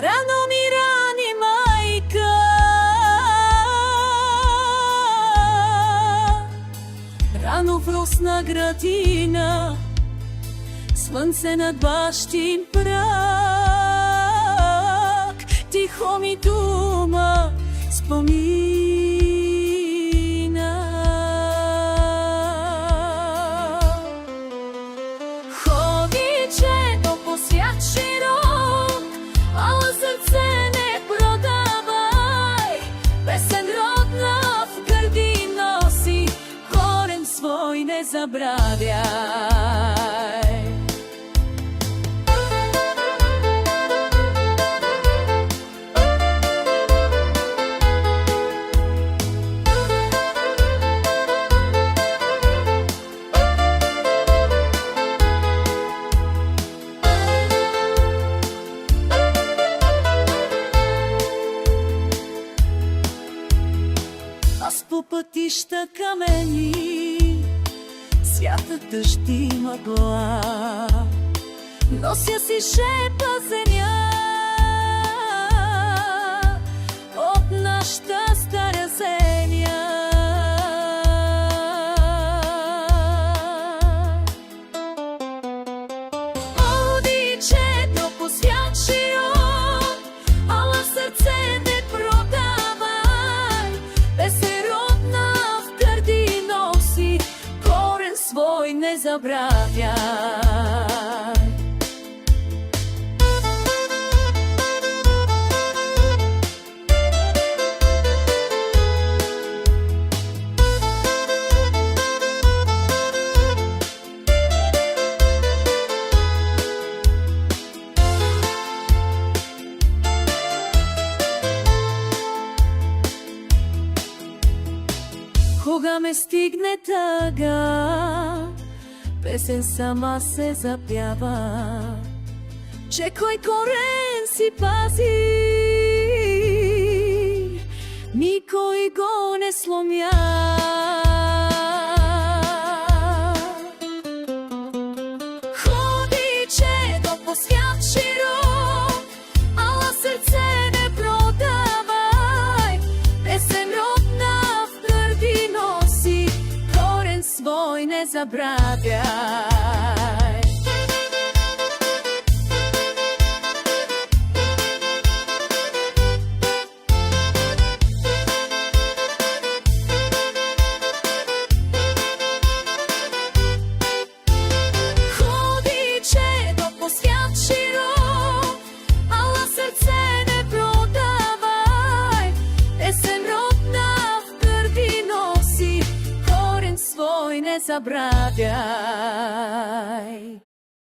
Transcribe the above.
Rano mi rani majka, rano vrosna gradina, slunce nad baštin prak, tiho mi duma spomina. Choviće do posvjat širok, ale srce ne prodavaj, pesen rodna v grdi nosi, koren svoj ne zabravljaj. Аз по пътища камени, свята дъжди мъгла, нося си шепа земя от нашата стара земя. Одичето по свят широк, ала сърце не продавай, песен родна в гърди носи, корен свой не забравяй. Кога ме стигне тъга, песен сама се запява, че кой корен си пази, никой го не сломя. Ходиче до по свят широк, ала сърце не продавай, песен родна в гърди носи, корен свой не забравяй. Ходиче до по свят широк, ала сърце не продавай, песен родна в гърди носи, корен свой не забравяй.